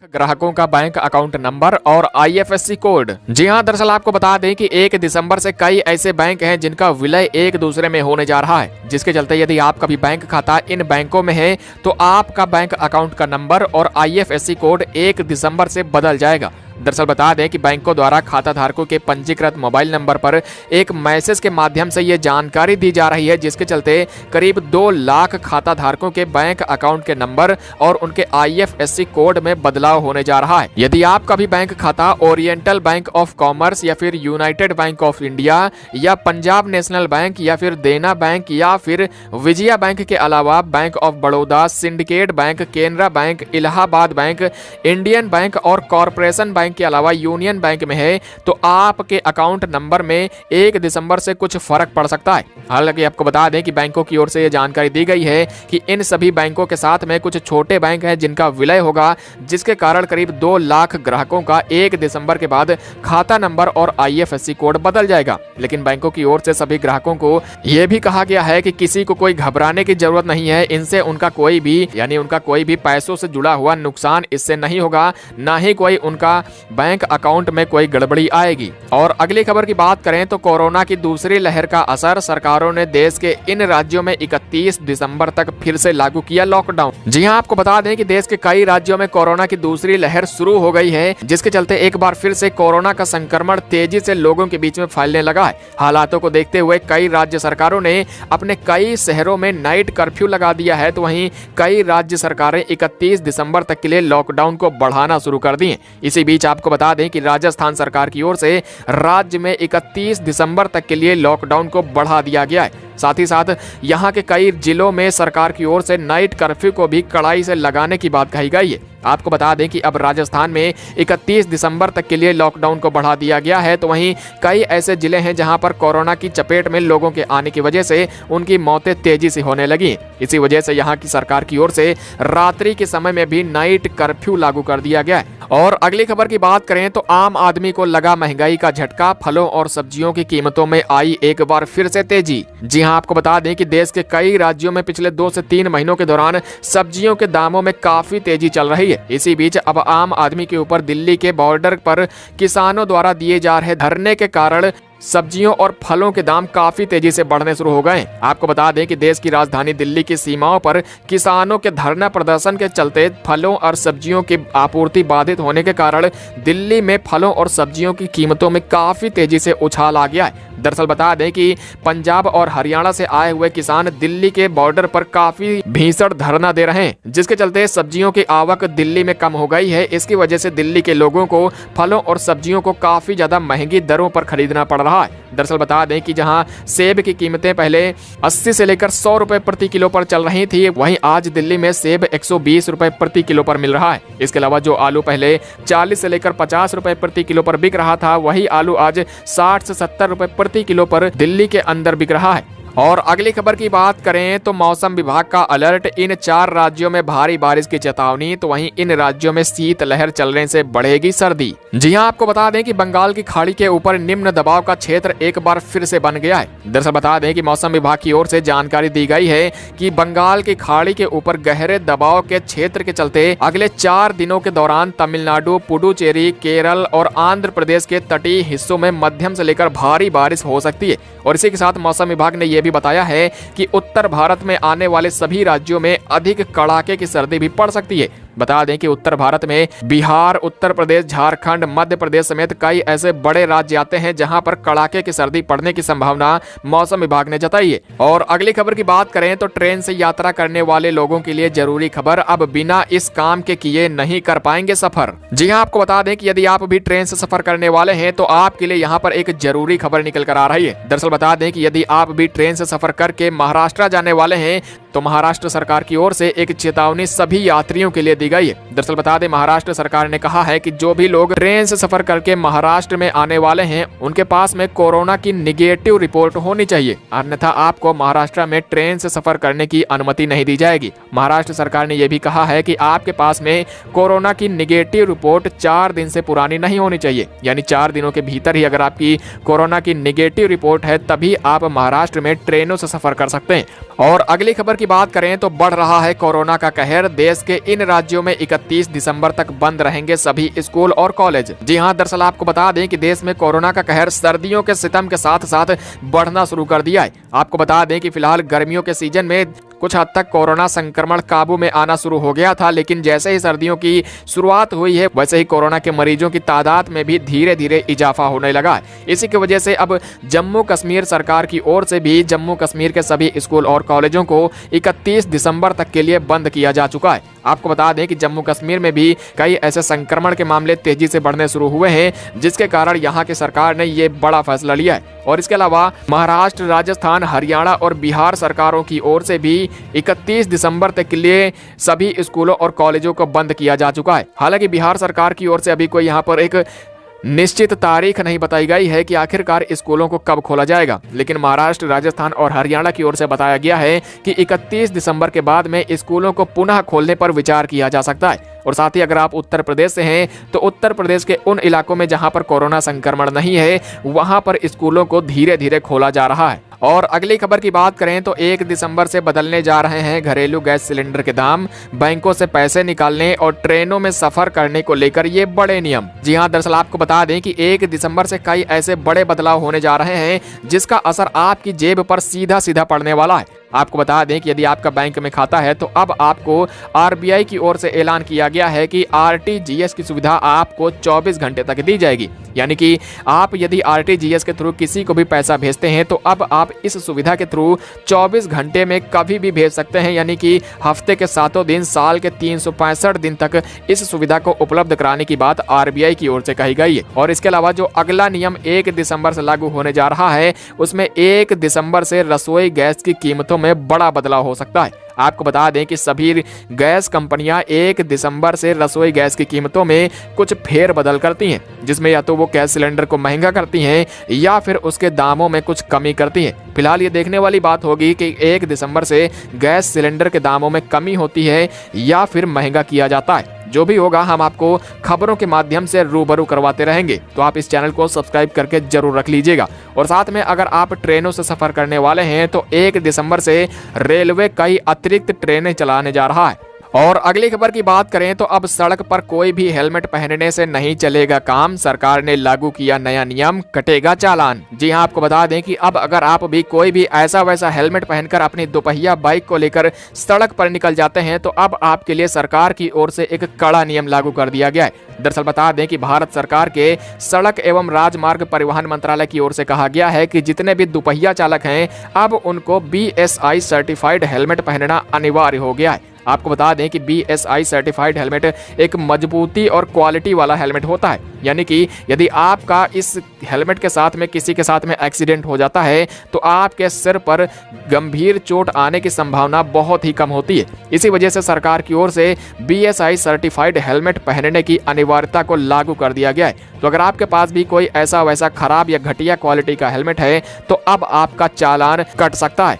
ग्राहकों का bank account number और आईएफएससी कोड। जी हां, दरअसल आपको बता दें कि 1 दिसंबर से कई ऐसे बैंक हैं जिनका विलय एक दूसरे में होने जा रहा है, जिसके चलते यदि आपका भी बैंक खाता इन बैंकों में है तो आपका बैंक अकाउंट का नंबर और आईएफएससी कोड 1 दिसंबर से बदल जाएगा। दरअसल बता दें कि बैंकों द्वारा खाता धारकों के पंजीकृत मोबाइल नंबर पर एक मैसेज के माध्यम से ये जानकारी दी जा रही है, जिसके चलते करीब 2 लाख खाता धारकों के बैंक अकाउंट के नंबर और उनके आईएफएससी कोड में बदलाव होने जा रहा है। यदि आपका भी बैंक खाता ओरिएंटल बैंक ऑफ कॉमर्स या फिर यूनाइटेड बैंक ऑफ इंडिया या पंजाब नेशनल बैंक या फिर देना बैंक या फिर विजया बैंक के अलावा bank of Baroda, syndicate bank, Canara bank, Allahabad bank, Indian bank और कॉरपोरेशन बैंक के अलावा यूनियन बैंक में है तो आपके अकाउंट नंबर में 1 दिसंबर से कुछ फर्क पड़ सकता है। हालांकि आपको बता दें कि बैंकों की ओर से यह जानकारी दी गई है कि इन सभी बैंकों के साथ में कुछ छोटे बैंक हैं जिनका विलय होगा, जिसके कारण करीब 2 लाख ग्राहकों का 1 दिसंबर के बाद खाता नंबर और आईएफएससी कोड बदल जाएगा। लेकिन बैंकों की ओर से सभी ग्राहकों को यह भी कहा गया है कि किसी को कोई घबराने की जरूरत नहीं है। इनसे उनका कोई भी पैसों से जुड़ा हुआ नुकसान इससे नहीं होगा, ना ही कोई उनका बैंक अकाउंट में कोई गड़बड़ी आएगी। और अगली खबर की बात करें तो कोरोना की दूसरी लहर का असर, सरकारों ने देश के इन राज्यों में 31 दिसंबर तक फिर से लागू किया लॉकडाउन। जी हां, आपको बता दें कि देश के कई राज्यों में कोरोना की दूसरी लहर शुरू हो गई है, जिसके चलते एक बार फिर से कोरोना का संक्रमण तेजी से लोगों के बीच में फैलने लगा है। हालातों को देखते हुए कई राज्य सरकारों ने अपने कई शहरों में नाइट कर्फ्यू लगा दिया है, तो वहीं कई राज्य सरकारें 31 दिसंबर तक के लिए लॉकडाउन को बढ़ाना शुरू कर दी है। इसी बीच आपको बता दें कि राजस्थान सरकार की ओर से राज्य में 31 दिसंबर तक के लिए लॉकडाउन को बढ़ा दिया गया है। साथ ही साथ यहां के कई जिलों में सरकार की ओर से नाइट कर्फ्यू को भी कड़ाई से लगाने की बात कही गई है। आपको बता दें कि अब राजस्थान में 31 दिसंबर तक के लिए लॉकडाउन को बढ़ा दिया गया है, तो वहीं कई ऐसे जिले हैं जहां पर कोरोना की चपेट में लोगों के आने की वजह से उनकी मौतें तेजी से होने लगी। इसी वजह से यहां की सरकार की ओर से रात्रि के समय में भी नाइट कर्फ्यू लागू कर दिया गया है। और अगली खबर की बात करें तो आम आदमी को लगा महंगाई का झटका, फलों और सब्जियों की कीमतों में आई एक बार फिर से तेजी। जी हां, आपको बता दें कि देश के कई राज्यों में पिछले 2 से 3 महीनों के दौरान सब्जियों के दामों में काफी तेजी चल रही है। इसी बीच अब आम आदमी के ऊपर दिल्ली के बॉर्डर पर किसानों द्वारा दिए जा रहे धरने के कारण सब्जियों और फलों के दाम काफी तेजी से बढ़ने शुरू हो गए। आपको बता दें कि देश की राजधानी दिल्ली की सीमाओं पर किसानों के धरना प्रदर्शन के चलते फलों और सब्जियों की आपूर्ति बाधित होने के कारण दिल्ली में फलों और सब्जियों की कीमतों में काफी तेजी से उछाल आ गया है। दरअसल बता दें कि पंजाब और हरियाणा से आए हुए किसान दिल्ली के बॉर्डर पर काफी भीषण धरना दे रहे हैं, जिसके चलते सब्जियों की आवक दिल्ली में कम हो गई है। इसकी वजह से दिल्ली के लोगों को फलों और सब्जियों को काफी ज्यादा महंगी दरों पर खरीदना पड़ रहा है। दरअसल बता दें कि जहां सेब की कीमतें पहले 80 से लेकर 100 रुपए प्रति किलो पर चल रही थी, वहीं आज दिल्ली में सेब 120 रुपए प्रति किलो पर मिल रहा है। इसके अलावा जो आलू पहले 40 से लेकर 50 रुपए प्रति किलो पर बिक रहा था, वही आलू आज 60 से 70 रुपए प्रति किलो पर दिल्ली के अंदर बिक रहा है। और अगली खबर की बात करें तो मौसम विभाग का अलर्ट, इन 4 राज्यों में भारी बारिश की चेतावनी, तो वहीं इन राज्यों में शीतलहर चलने से बढ़ेगी सर्दी। जी हां, आपको बता दें कि बंगाल की खाड़ी के ऊपर निम्न दबाव का क्षेत्र एक बार फिर से बन गया है। दरअसल बता दें कि मौसम विभाग की ओर से जानकारी दी गई है कि बंगाल की खाड़ी के ऊपर गहरे दबाव के क्षेत्र के चलते अगले 4 दिनों के दौरान तमिलनाडु, पुडुचेरी, केरल और आंध्र प्रदेश के तटीय हिस्सों में मध्यम से लेकर भारी बारिश हो सकती है। और इसी के साथ मौसम विभाग ने यह भी बताया है कि उत्तर भारत में आने वाले सभी राज्यों में अधिक कड़ाके की सर्दी भी पड़ सकती है। बता दें कि उत्तर भारत में बिहार, उत्तर प्रदेश, झारखंड, मध्य प्रदेश समेत कई ऐसे बड़े राज्य आते हैं जहां पर कड़ाके की सर्दी पड़ने की संभावना मौसम विभाग ने जताई है। और अगली खबर की बात करें तो ट्रेन से यात्रा करने वाले लोगों के लिए जरूरी खबर, अब बिना इस काम के किए नहीं कर पाएंगे सफर। जी हां, आपको बता दें कि यदि आप भी ट्रेन से सफर करने वाले हैं तो आपके लिए यहाँ पर एक जरूरी खबर निकल कर आ रही है। दरअसल बता दें कि यदि आप भी ट्रेन से सफर करके महाराष्ट्र जाने वाले हैं तो महाराष्ट्र सरकार की ओर से एक चेतावनी सभी यात्रियों के लिए दी गई है। दरअसल बता दें, महाराष्ट्र सरकार ने कहा है कि जो भी लोग ट्रेन से सफर करके महाराष्ट्र में आने वाले हैं उनके पास में कोरोना की निगेटिव रिपोर्ट होनी चाहिए, अन्यथा आपको महाराष्ट्र में ट्रेन से सफर करने की अनुमति नहीं दी जाएगी। महाराष्ट्र सरकार ने यह भी कहा है कि आपके पास में कोरोना की निगेटिव रिपोर्ट 4 दिन से पुरानी नहीं होनी चाहिए, यानी 4 दिनों के भीतर ही अगर आपकी कोरोना की निगेटिव रिपोर्ट है तभी आप महाराष्ट्र में ट्रेनों से सफर कर सकते हैं। और अगली खबर की बात करें तो बढ़ रहा है कोरोना का कहर, देश के इन राज्यों राज्यों में 31 दिसंबर तक बंद रहेंगे सभी स्कूल और कॉलेज। जी हां, दरअसल आपको बता दें कि देश में कोरोना का कहर सर्दियों के सितम के साथ साथ बढ़ना शुरू कर दिया है। आपको बता दें कि फिलहाल गर्मियों के सीजन में कुछ हद तक कोरोना संक्रमण काबू में आना शुरू हो गया था, लेकिन जैसे ही सर्दियों की शुरुआत हुई है वैसे ही कोरोना के मरीजों की तादाद में भी धीरे धीरे इजाफा होने लगा है। इसी की वजह से अब जम्मू कश्मीर सरकार की ओर से भी जम्मू कश्मीर के सभी स्कूल और कॉलेजों को 31 दिसंबर तक के लिए बंद किया जा चुका है। आपको बता दें कि जम्मू कश्मीर में भी कई ऐसे संक्रमण के मामले तेजी से बढ़ने शुरू हुए हैं, जिसके कारण यहाँ की सरकार ने ये बड़ा फैसला लिया है। और इसके अलावा महाराष्ट्र, राजस्थान, हरियाणा और बिहार सरकारों की ओर से भी 31 दिसंबर तक के लिए सभी स्कूलों और कॉलेजों को बंद किया जा चुका है। हालांकि बिहार सरकार की ओर से अभी कोई यहाँ पर एक निश्चित तारीख नहीं बताई गई है कि आखिरकार स्कूलों को कब खोला जाएगा, लेकिन महाराष्ट्र, राजस्थान और हरियाणा की ओर से बताया गया है कि 31 दिसंबर के बाद में स्कूलों को पुनः खोलने पर विचार किया जा सकता है। और साथ ही अगर आप उत्तर प्रदेश से हैं तो उत्तर प्रदेश के उन इलाकों में जहां पर कोरोना संक्रमण नहीं है वहां पर स्कूलों को धीरे धीरे खोला जा रहा है। और अगली खबर की बात करें तो 1 दिसंबर से बदलने जा रहे हैं घरेलू गैस सिलेंडर के दाम। बैंकों से पैसे निकालने और ट्रेनों में सफर करने को लेकर ये बड़े नियम। जी हां, दरअसल आपको बता दें कि 1 दिसंबर से कई ऐसे बड़े बदलाव होने जा रहे हैं जिसका असर आपकी जेब पर सीधा सीधा पड़ने वाला है। आपको बता दें कि यदि आपका बैंक में खाता है तो अब आपको आरबीआई की ओर से ऐलान किया गया है कि आरटीजीएस की सुविधा आपको 24 घंटे तक दी जाएगी। यानी कि आप यदि आरटीजीएस के थ्रू किसी को भी पैसा भेजते हैं तो अब आप इस सुविधा के थ्रू 24 घंटे में कभी भी भेज सकते हैं। यानी कि हफ्ते के 7 दिन, साल के 365 दिन तक इस सुविधा को उपलब्ध कराने की बात आरबीआई की ओर से कही गई है। और इसके अलावा जो अगला नियम 1 दिसंबर से लागू होने जा रहा है उसमें 1 दिसंबर से रसोई गैस की कीमतों में बड़ा बदलाव हो सकता है। आपको बता दें कि सभी गैस कंपनियां 1 दिसंबर से रसोई गैस की कीमतों में कुछ फेर बदल करती हैं, जिसमें या तो वो गैस सिलेंडर को महंगा करती हैं या फिर उसके दामों में कुछ कमी करती हैं। फिलहाल ये देखने वाली बात होगी कि 1 दिसंबर से गैस सिलेंडर के दामों में कमी होती है या फिर महंगा किया जाता है। जो भी होगा हम आपको खबरों के माध्यम से रूबरू करवाते रहेंगे, तो आप इस चैनल को सब्सक्राइब करके जरूर रख लीजिएगा। और साथ में अगर आप ट्रेनों से सफर करने वाले हैं तो 1 दिसंबर से रेलवे कई अतिरिक्त ट्रेनें चलाने जा रहा है। और अगली खबर की बात करें तो अब सड़क पर कोई भी हेलमेट पहनने से नहीं चलेगा काम। सरकार ने लागू किया नया नियम, कटेगा चालान। जी हां, आपको बता दें कि अब अगर आप भी कोई भी ऐसा वैसा हेलमेट पहनकर अपनी दोपहिया बाइक को लेकर सड़क पर निकल जाते हैं तो अब आपके लिए सरकार की ओर से एक कड़ा नियम लागू कर दिया गया है। दरअसल बता दें कि भारत सरकार के सड़क एवं राजमार्ग परिवहन मंत्रालय की ओर से कहा गया है कि जितने भी दोपहिया चालक हैं अब उनको BSI सर्टिफाइड हेलमेट पहनना अनिवार्य हो गया है। आपको बता दें कि BSI सर्टिफाइड हेलमेट एक मजबूती और क्वालिटी वाला हेलमेट होता है। यानी कि यदि आपका इस हेलमेट के साथ में किसी के साथ में एक्सीडेंट हो जाता है तो आपके सिर पर गंभीर चोट आने की संभावना बहुत ही कम होती है। इसी वजह से सरकार की ओर से BSI सर्टिफाइड हेलमेट पहनने की अनिवार्यता को लागू कर दिया गया है। तो अगर आपके पास भी कोई ऐसा वैसा खराब या घटिया क्वालिटी का हेलमेट है तो अब आपका चालान कट सकता है।